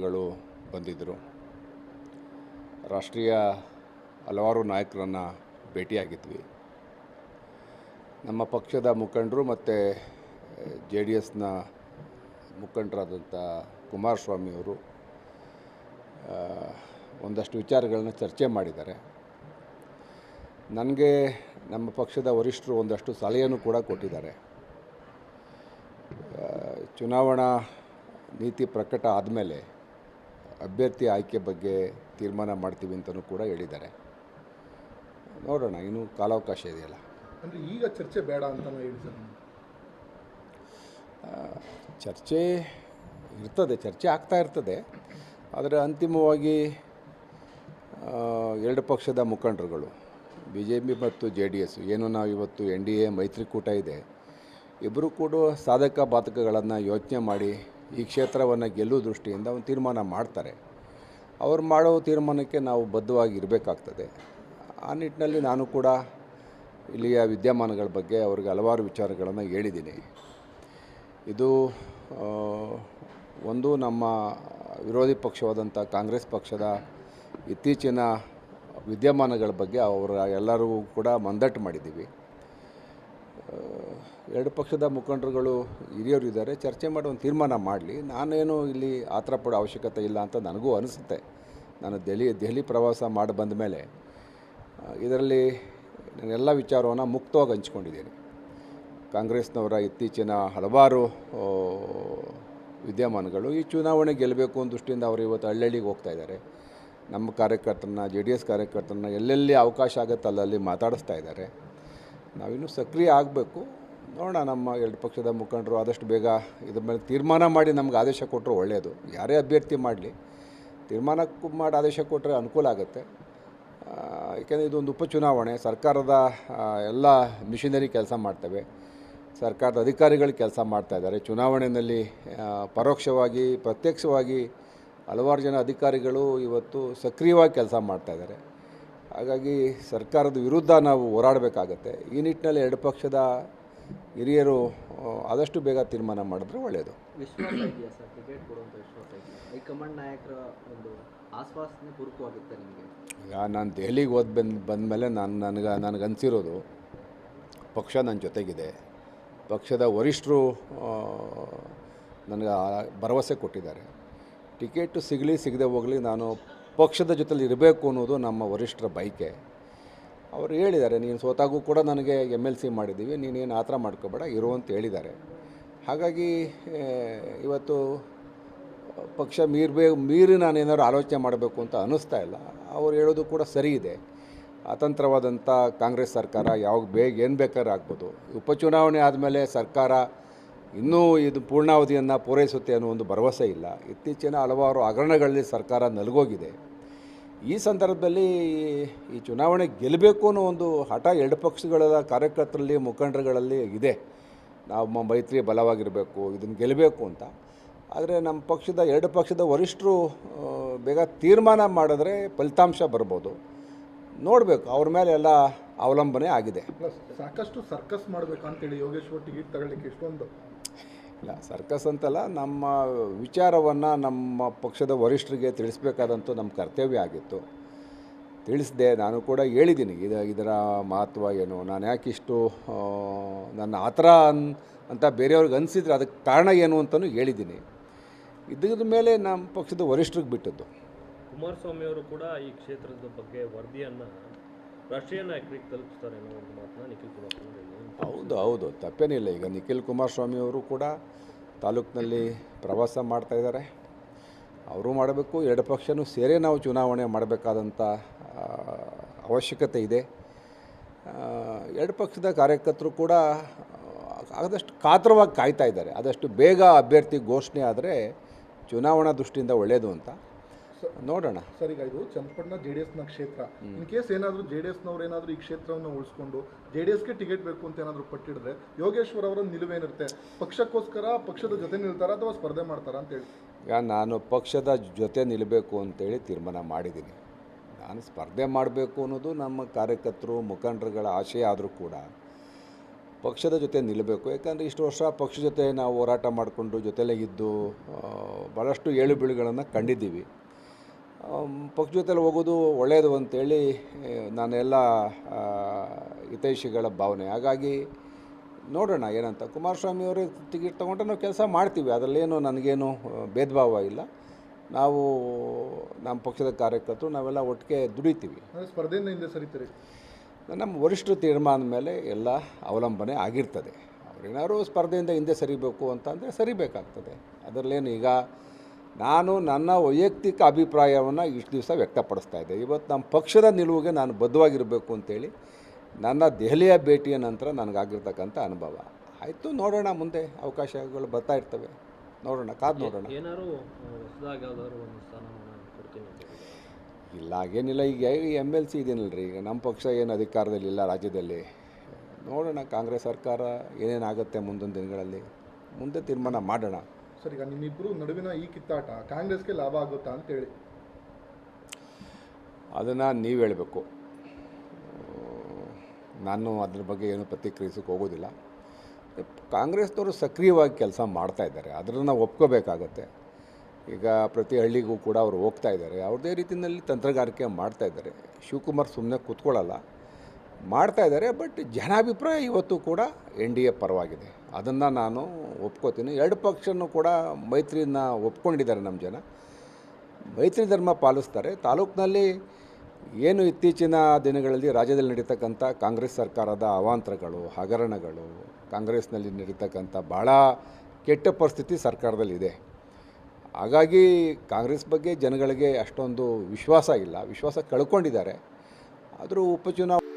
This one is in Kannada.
ಗಳು ಬಂದಿದ್ದರು. ರಾಷ್ಟ್ರೀಯ ಹಲವಾರು ನಾಯಕರನ್ನು ಭೇಟಿಯಾಗಿದ್ವಿ. ನಮ್ಮ ಪಕ್ಷದ ಮುಖಂಡರು ಮತ್ತು ಜೆ ಡಿ ಎಸ್ನ ಮುಖಂಡರಾದಂಥ ಕುಮಾರಸ್ವಾಮಿಯವರು ಒಂದಷ್ಟು ವಿಚಾರಗಳನ್ನ ಚರ್ಚೆ ಮಾಡಿದ್ದಾರೆ. ನನಗೆ ನಮ್ಮ ಪಕ್ಷದ ವರಿಷ್ಠರು ಒಂದಷ್ಟು ಸಲಹೆಯನ್ನು ಕೂಡ ಕೊಟ್ಟಿದ್ದಾರೆ. ಚುನಾವಣಾ ನೀತಿ ಪ್ರಕಟ ಆದಮೇಲೆ ಅಭ್ಯರ್ಥಿ ಆಯ್ಕೆ ಬಗ್ಗೆ ತೀರ್ಮಾನ ಮಾಡ್ತೀವಿ ಅಂತಲೂ ಕೂಡ ಹೇಳಿದ್ದಾರೆ. ನೋಡೋಣ, ಇನ್ನೂ ಕಾಲಾವಕಾಶ ಇದೆಯಲ್ಲ. ಅಂದರೆ ಈಗ ಚರ್ಚೆ ಬೇಡ ಅಂತಲೂ ಹೇಳಿ ಸರ್. ಚರ್ಚೆ ಇರ್ತದೆ, ಚರ್ಚೆ ಆಗ್ತಾ ಇರ್ತದೆ. ಆದರೆ ಅಂತಿಮವಾಗಿ ಎರಡು ಪಕ್ಷದ ಮುಖಂಡರುಗಳು ಬಿ ಜೆ ಪಿ ಮತ್ತು ಜೆ ಡಿ ಎಸ್ ಏನು ನಾವು ಇವತ್ತು ಎನ್ ಡಿ ಎ ಮೈತ್ರಿಕೂಟ ಇದೆ, ಇಬ್ಬರು ಕೂಡ ಸಾಧಕ ಬಾಧಕಗಳನ್ನು ಯೋಚನೆ ಮಾಡಿ ಈ ಕ್ಷೇತ್ರವನ್ನು ಗೆಲ್ಲುವ ದೃಷ್ಟಿಯಿಂದ ಒಂದು ತೀರ್ಮಾನ ಮಾಡ್ತಾರೆ. ಅವ್ರು ಮಾಡೋ ತೀರ್ಮಾನಕ್ಕೆ ನಾವು ಬದ್ಧವಾಗಿ ಇರಬೇಕಾಗ್ತದೆ. ಆ ನಿಟ್ಟಿನಲ್ಲಿ ನಾನು ಕೂಡ ಇಲ್ಲಿಯ ವಿದ್ಯಮಾನಗಳ ಬಗ್ಗೆ ಅವ್ರಿಗೆ ಹಲವಾರು ವಿಚಾರಗಳನ್ನು ಹೇಳಿದ್ದೀನಿ. ಇದು ಒಂದು ನಮ್ಮ ವಿರೋಧಿ ಪಕ್ಷವಾದಂಥ ಕಾಂಗ್ರೆಸ್ ಪಕ್ಷದ ಇತ್ತೀಚಿನ ವಿದ್ಯಮಾನಗಳ ಬಗ್ಗೆ ಅವರ ಎಲ್ಲರಿಗೂ ಕೂಡ ಮಂದಟ್ಟು ಮಾಡಿದ್ದೀವಿ. ಎರಡು ಪಕ್ಷದ ಮುಖಂಡರುಗಳು ಹಿರಿಯರು ಇದ್ದಾರೆ, ಚರ್ಚೆ ಮಾಡಿ ಒಂದು ತೀರ್ಮಾನ ಮಾಡಲಿ. ನಾನೇನು ಇಲ್ಲಿ ಆತರ ಪಡೋ ಅವಶ್ಯಕತೆ ಇಲ್ಲ ಅಂತ ನನಗೂ ಅನಿಸುತ್ತೆ. ನಾನು ದೆಹಲಿ ಪ್ರವಾಸ ಮಾಡಿ ಬಂದ ಮೇಲೆ ಇದರಲ್ಲಿ ನಾನೆಲ್ಲ ವಿಚಾರವನ್ನು ಮುಕ್ತವಾಗಿ ಹಂಚ್ಕೊಂಡಿದ್ದೀನಿ. ಕಾಂಗ್ರೆಸ್ನವರ ಇತ್ತೀಚಿನ ಹಲವಾರು ವಿದ್ಯಮಾನಗಳು ಈ ಚುನಾವಣೆ ಗೆಲ್ಲಬೇಕು ಅನ್ನೋ ದೃಷ್ಟಿಯಿಂದ ಅವರು ಇವತ್ತು ಹಳ್ಳಿಗೆ ಹೋಗ್ತಾ ಇದ್ದಾರೆ. ನಮ್ಮ ಕಾರ್ಯಕರ್ತರನ್ನ, ಜೆ ಡಿ ಎಸ್ ಕಾರ್ಯಕರ್ತರನ್ನ ಎಲ್ಲೆಲ್ಲಿ ಅವಕಾಶ ಆಗುತ್ತೆ ಅಲ್ಲಲ್ಲಿ ಮಾತಾಡಿಸ್ತಾ ಇದ್ದಾರೆ. ನಾವಿನ್ನೂ ಸಕ್ರಿಯ ಆಗಬೇಕು. ನೋಡೋಣ, ನಮ್ಮ ಎರಡು ಪಕ್ಷದ ಮುಖಂಡರು ಆದಷ್ಟು ಬೇಗ ಇದ್ರ ಮೇಲೆ ತೀರ್ಮಾನ ಮಾಡಿ ನಮ್ಗೆ ಆದೇಶ ಕೊಟ್ಟರು ಒಳ್ಳೆಯದು. ಯಾರೇ ಅಭ್ಯರ್ಥಿ ಮಾಡಲಿ, ತೀರ್ಮಾನ ಮಾಡಿ ಆದೇಶ ಕೊಟ್ಟರೆ ಅನುಕೂಲ ಆಗುತ್ತೆ. ಏಕೆಂದರೆ ಇದೊಂದು ಉಪಚುನಾವಣೆ. ಸರ್ಕಾರದ ಎಲ್ಲ ಮಿಷನರಿ ಕೆಲಸ ಮಾಡ್ತವೆ, ಸರ್ಕಾರದ ಅಧಿಕಾರಿಗಳು ಕೆಲಸ ಮಾಡ್ತಾಯಿದ್ದಾರೆ. ಚುನಾವಣೆಯಲ್ಲಿ ಪರೋಕ್ಷವಾಗಿ ಪ್ರತ್ಯಕ್ಷವಾಗಿ ಹಲವಾರು ಜನ ಅಧಿಕಾರಿಗಳು ಇವತ್ತು ಸಕ್ರಿಯವಾಗಿ ಕೆಲಸ ಮಾಡ್ತಾಯಿದ್ದಾರೆ. ಹಾಗಾಗಿ ಸರ್ಕಾರದ ವಿರುದ್ಧ ನಾವು ಹೋರಾಡಬೇಕಾಗತ್ತೆ. ಈ ನಿಟ್ಟಿನಲ್ಲಿ ಎರಡು ಪಕ್ಷದ ಹಿರಿಯರು ಆದಷ್ಟು ಬೇಗ ತೀರ್ಮಾನ ಮಾಡಿದ್ರೆ ಒಳ್ಳೆಯದು. ವಿಶ್ವಾಸ ಇದೆಯಾ ಸರ್? ಟಿಕೆಟ್ ಕೊಡುವಂಥ ವಿಶ್ವಾಸ ಇದೆಯಾ? ಹೈಕಮಾಂಡ್ ನಾಯಕರ ಒಂದು ಆಶ್ವಾಸನೆ ಪೂರಕವಾಗುತ್ತೆ ನಿಮಗೆ? ಈಗ ನಾನು ದೆಹಲಿಗೆ ಬಂದಮೇಲೆ ನನಗನ್ಸಿರೋದು, ಪಕ್ಷ ನನ್ನ ಜೊತೆಗಿದೆ. ಪಕ್ಷದ ವರಿಷ್ಠರು ನನಗೆ ಭರವಸೆ ಕೊಟ್ಟಿದ್ದಾರೆ. ಟಿಕೆಟು ಸಿಗಲಿ ಸಿಗದೆ ಹೋಗಲಿ, ನಾನು ಪಕ್ಷದ ಜೊತೆಲಿ ಇರಬೇಕು ಅನ್ನೋದು ನಮ್ಮ ವರಿಷ್ಠರ ಬಯಕೆ. ಅವರು ಹೇಳಿದ್ದಾರೆ, ನೀನು ಸೋತಾಗೂ ಕೂಡ ನನಗೆ MLC ಮಾಡಿದ್ದೀವಿ, ನೀನೇನು ಆ ಥರ ಮಾಡ್ಕೋಬೇಡ ಇರು ಅಂತ ಹೇಳಿದ್ದಾರೆ. ಹಾಗಾಗಿ ಇವತ್ತು ಪಕ್ಷ ಮೀರಿ ನಾನೇನಾದ್ರು ಆಲೋಚನೆ ಮಾಡಬೇಕು ಅಂತ ಅನ್ನಿಸ್ತಾ ಇಲ್ಲ. ಅವ್ರು ಹೇಳೋದು ಕೂಡ ಸರಿ ಇದೆ. ಅತಂತ್ರವಾದಂಥ ಕಾಂಗ್ರೆಸ್ ಸರ್ಕಾರ ಯಾವಾಗ ಏನು ಬೇಕಾದ್ರೂ ಆಗ್ಬೋದು. ಉಪಚುನಾವಣೆ ಆದಮೇಲೆ ಸರ್ಕಾರ ಇನ್ನೂ ಇದು ಪೂರ್ಣಾವಧಿಯನ್ನು ಪೂರೈಸುತ್ತೆ ಅನ್ನೋ ಒಂದು ಭರವಸೆ ಇಲ್ಲ. ಇತ್ತೀಚಿನ ಹಲವಾರು ಹಗರಣಗಳಲ್ಲಿ ಸರ್ಕಾರ ನಲುಗೋಗಿದೆ. ಈ ಸಂದರ್ಭದಲ್ಲಿ ಈ ಚುನಾವಣೆ ಗೆಲ್ಲಬೇಕು ಅನ್ನೋ ಒಂದು ಹಠ ಎರಡು ಪಕ್ಷಗಳ ಕಾರ್ಯಕರ್ತರಲ್ಲಿ, ಮುಖಂಡರುಗಳಲ್ಲಿ ಇದೆ. ನಾವು ಮೈತ್ರಿ ಬಲವಾಗಿರಬೇಕು, ಇದನ್ನು ಗೆಲ್ಲಬೇಕು ಅಂತ. ಆದರೆ ನಮ್ಮ ಪಕ್ಷದ ಎರಡು ಪಕ್ಷದ ವರಿಷ್ಠರು ಬೇಗ ತೀರ್ಮಾನ ಮಾಡಿದ್ರೆ ಫಲಿತಾಂಶ ಬರ್ಬೋದು. ನೋಡಬೇಕು, ಅವ್ರ ಮೇಲೆ ಎಲ್ಲ ಅವಲಂಬನೆ ಆಗಿದೆ. ಸಾಕಷ್ಟು ಸರ್ಕಸ್ ಮಾಡಬೇಕಂತೇಳಿ ಯೋಗೇಶ್ವರ್ ಟಿಕೆಟ್ ತಗೊಳ್ಳಿಕ್ಕೆ ಎಷ್ಟೊಂದು ಇಲ್ಲ, ಸರ್ಕಸ್ ಅಂತಲ್ಲ, ನಮ್ಮ ವಿಚಾರವನ್ನು ನಮ್ಮ ಪಕ್ಷದ ವರಿಷ್ಠರಿಗೆ ತಿಳಿಸ್ಬೇಕಾದಂಥ ನಮ್ಮ ಕರ್ತವ್ಯ ಆಗಿತ್ತು. ತಿಳಿಸಿದೆ. ನಾನು ಕೂಡ ಹೇಳಿದ್ದೀನಿ ಇದರ ಮಹತ್ವ ಏನು, ನಾನು ಯಾಕಿಷ್ಟು ನನ್ನ ಆ ಥರ ಅಂತ ಬೇರೆಯವ್ರಿಗೆ ಅನಿಸಿದ್ರೆ ಅದಕ್ಕೆ ಕಾರಣ ಏನು ಅಂತಲೂ ಹೇಳಿದ್ದೀನಿ. ಇದ್ರ ಮೇಲೆ ನಮ್ಮ ಪಕ್ಷದ ವರಿಷ್ಠರಿಗೆ ಬಿಟ್ಟದ್ದು. ಕುಮಾರಸ್ವಾಮಿ ಅವರು ಕೂಡ ಈ ಕ್ಷೇತ್ರದ ಬಗ್ಗೆ ವರದಿಯನ್ನು ರಾಷ್ಟ್ರೀಯ ನಾಯಕರಿಗೆ ತಲುಪಿಸ್ತಾರೆ ಅನ್ನೋ ಒಂದು ಮಾತನ್ನ ನಿಖಿಲ್ ಕುಮಾರಸ್ವಾಮಿ ಹೌದು, ತಪ್ಪೇನಿಲ್ಲ. ಈಗ ನಿಖಿಲ್ ಕುಮಾರಸ್ವಾಮಿ ಅವರು ಕೂಡ ತಾಲೂಕಿನಲ್ಲಿ ಪ್ರವಾಸ ಮಾಡ್ತಾಯಿದ್ದಾರೆ. ಅವರು ಮಾಡಬೇಕು, ಎರಡು ಪಕ್ಷನೂ ಸೇರೇ ನಾವು ಚುನಾವಣೆ ಮಾಡಬೇಕಾದಂಥ ಅವಶ್ಯಕತೆ ಇದೆ. ಎರಡು ಪಕ್ಷದ ಕಾರ್ಯಕರ್ತರು ಕೂಡ ಆದಷ್ಟು ಕಾತರವಾಗಿ ಕಾಯ್ತಾ ಇದ್ದಾರೆ. ಆದಷ್ಟು ಬೇಗ ಅಭ್ಯರ್ಥಿ ಘೋಷಣೆ ಆದರೆ ಚುನಾವಣಾ ದೃಷ್ಟಿಯಿಂದ ಒಳ್ಳೆಯದು ಅಂತ. ನೋಡೋಣ. ಸರ್, ಈಗ ಇದು ಚನ್ನಪಟ್ಟಣ JDSನ ಕ್ಷೇತ್ರ. ಇನ್ ಕೇಸ್ ಏನಾದರೂ JDSನವ್ರು ಏನಾದರೂ ಈ ಕ್ಷೇತ್ರವನ್ನು ಉಳಿಸ್ಕೊಂಡು JDSಗೆ ಟಿಕೆಟ್ ಬೇಕು ಅಂತ ಏನಾದರೂ ಪಟ್ಟಿಡಿದ್ರೆ ಯೋಗೇಶ್ವರ್ ಅವರ ನಿಲುವೇನಿರುತ್ತೆ? ಪಕ್ಷಕ್ಕೋಸ್ಕರ ಪಕ್ಷದ ಜೊತೆ ನಿಲ್ತಾರಾ ಅಥವಾ ಸ್ಪರ್ಧೆ ಮಾಡ್ತಾರಾ ಅಂತೇಳಿ? ಈಗ ನಾನು ಪಕ್ಷದ ಜೊತೆ ನಿಲ್ಲಬೇಕು ಅಂತೇಳಿ ತೀರ್ಮಾನ ಮಾಡಿದ್ದೀನಿ. ನಾನು ಸ್ಪರ್ಧೆ ಮಾಡಬೇಕು ಅನ್ನೋದು ನಮ್ಮ ಕಾರ್ಯಕರ್ತರು, ಮುಖಂಡರುಗಳ ಆಶಯ ಆದರೂ ಕೂಡ ಪಕ್ಷದ ಜೊತೆ ನಿಲ್ಲಬೇಕು. ಯಾಕಂದರೆ ಇಷ್ಟು ವರ್ಷ ಪಕ್ಷದ ಜೊತೆ ನಾವು ಹೋರಾಟ ಮಾಡಿಕೊಂಡು ಜೊತೆಲೇ ಇದ್ದು ಭಾಳಷ್ಟು ಏಳು ಬೀಳುಗಳನ್ನು ಕಂಡಿದ್ದೀವಿ. ಪಕ್ಷ ಜೊತೆಲಿ ಹೋಗೋದು ಒಳ್ಳೆಯದು ಅಂತೇಳಿ ನಾನೆಲ್ಲ ಹಿತೈಷಿಗಳ ಭಾವನೆ. ಹಾಗಾಗಿ ನೋಡೋಣ ಏನಂತ. ಕುಮಾರಸ್ವಾಮಿ ಅವರು ಟಿಕೆಟ್ ತೊಗೊಂಡ್ರೆ ನಾವು ಕೆಲಸ ಮಾಡ್ತೀವಿ, ಅದರಲ್ಲೇನು ನನಗೇನು ಭೇದ ಭಾವ ಇಲ್ಲ. ನಾವು ನಮ್ಮ ಪಕ್ಷದ ಕಾರ್ಯಕರ್ತರು ನಾವೆಲ್ಲ ಒಟ್ಟಿಗೆ ದುಡಿತೀವಿ. ಅಂದರೆ ಸ್ಪರ್ಧೆಯಿಂದ ಹಿಂದೆ ಸರಿತೀರಿ? ನಮ್ಮ ವರಿಷ್ಠರ ತೀರ್ಮಾನದ ಮೇಲೆ ಎಲ್ಲ ಅವಲಂಬನೆ ಆಗಿರ್ತದೆ. ಅವ್ರೇನಾದ್ರು ಸ್ಪರ್ಧೆಯಿಂದ ಹಿಂದೆ ಸರಿಬೇಕು ಅಂತಂದರೆ ಸರಿಬೇಕಾಗ್ತದೆ. ಅದರಲ್ಲೇನು ಈಗ ನಾನು ನನ್ನ ವೈಯಕ್ತಿಕ ಅಭಿಪ್ರಾಯವನ್ನು ಇಷ್ಟು ದಿವಸ ವ್ಯಕ್ತಪಡಿಸ್ತಾ ಇದ್ದೆ. ಇವತ್ತು ನಮ್ಮ ಪಕ್ಷದ ನಿಲುವಿಗೆ ನಾನು ಬದ್ಧವಾಗಿರಬೇಕು ಅಂತೇಳಿ ನನ್ನ ದೆಹಲಿಯ ಭೇಟಿಯ ನಂತರ ನನಗಾಗಿರ್ತಕ್ಕಂಥ ಅನುಭವ ಆಯಿತು. ನೋಡೋಣ, ಮುಂದೆ ಅವಕಾಶಗಳು ಬರ್ತಾ ಇರ್ತವೆ, ನೋಡೋಣ, ಕಾದು ನೋಡೋಣ. ಏನಾದ್ರು ಹೊಸದಾಗಿ ಯಾವ್ದಾದ್ರು ಒಂದು ಸ್ಥಾನಮಾನ ಕೊಡ್ತೀನಿ ಅಂತ ಹೇಳಿದ್ದಾರೆ. ಇಲ್ಲ, ಹಾಗೇನಿಲ್ಲ. ಈಗ MLC ಇದೀನಲ್ರಿ, ಈಗ ನಮ್ಮ ಪಕ್ಷ ಏನು ಅಧಿಕಾರದಲ್ಲಿಲ್ಲ ರಾಜ್ಯದಲ್ಲಿ. ನೋಡೋಣ, ಕಾಂಗ್ರೆಸ್ ಸರ್ಕಾರ ಏನೇನಾಗುತ್ತೆ ಮುಂದಿನ ದಿನಗಳಲ್ಲಿ, ಮುಂದೆ ತೀರ್ಮಾನ ಮಾಡೋಣ. ಸರ್, ಈಗ ನಿಮ್ಮಿಬ್ಬರು ನಡುವಿನ ಈ ಕಿತ್ತಾಟ ಕಾಂಗ್ರೆಸ್ಗೆ ಲಾಭ ಆಗುತ್ತಾ ಅಂತೇಳಿ? ಅದನ್ನು ನೀವು ಹೇಳಬೇಕು. ನಾನು ಅದ್ರ ಬಗ್ಗೆ ಏನು ಪ್ರತಿಕ್ರಿಯಿಸೋಕೆ ಹೋಗೋದಿಲ್ಲ. ಕಾಂಗ್ರೆಸ್ನವರು ಸಕ್ರಿಯವಾಗಿ ಕೆಲಸ ಮಾಡ್ತಾಯಿದ್ದಾರೆ, ಅದನ್ನು ನಾವು ಒಪ್ಕೋಬೇಕಾಗತ್ತೆ. ಈಗ ಪ್ರತಿ ಹಳ್ಳಿಗೂ ಕೂಡ ಅವರು ಹೋಗ್ತಾ ಇದ್ದಾರೆ, ಅವ್ರದ್ದೇ ರೀತಿಯಲ್ಲಿ ತಂತ್ರಗಾರಿಕೆ ಮಾಡ್ತಾಯಿದ್ದಾರೆ. ಶಿವಕುಮಾರ್ ಸುಮ್ಮನೆ ಕೂತ್ಕೊಳ್ಳಲ್ಲ, ಮಾಡ್ತಾಯಿದ್ದಾರೆ. ಬಟ್ ಜನಾಭಿಪ್ರಾಯ ಇವತ್ತು ಕೂಡ NDA ಪರವಾಗಿದೆ, ಅದನ್ನು ನಾನು ಒಪ್ಕೋತೀನಿ. ಎರಡು ಪಕ್ಷನೂ ಕೂಡ ಮೈತ್ರಿನ ಒಪ್ಕೊಂಡಿದ್ದಾರೆ. ನಮ್ಮ ಜನ ಮೈತ್ರಿ ಧರ್ಮ ಪಾಲಿಸ್ತಾರೆ. ತಾಲೂಕಿನಲ್ಲಿ ಏನು ಇತ್ತೀಚಿನ ದಿನಗಳಲ್ಲಿ ರಾಜ್ಯದಲ್ಲಿ ನಡೀತಕ್ಕಂಥ ಕಾಂಗ್ರೆಸ್ ಸರ್ಕಾರದ ಅವಾಂತರಗಳು, ಹಗರಣಗಳು, ಕಾಂಗ್ರೆಸ್ನಲ್ಲಿ ನಡೀತಕ್ಕಂಥ ಭಾಳ ಕೆಟ್ಟ ಪರಿಸ್ಥಿತಿ ಸರ್ಕಾರದಲ್ಲಿದೆ. ಹಾಗಾಗಿ ಕಾಂಗ್ರೆಸ್ ಬಗ್ಗೆ ಜನಗಳಿಗೆ ಅಷ್ಟೊಂದು ವಿಶ್ವಾಸ ಇಲ್ಲ, ವಿಶ್ವಾಸ ಕಳ್ಕೊಂಡಿದ್ದಾರೆ. ಆದರೂ ಉಪಚುನಾವಣೆ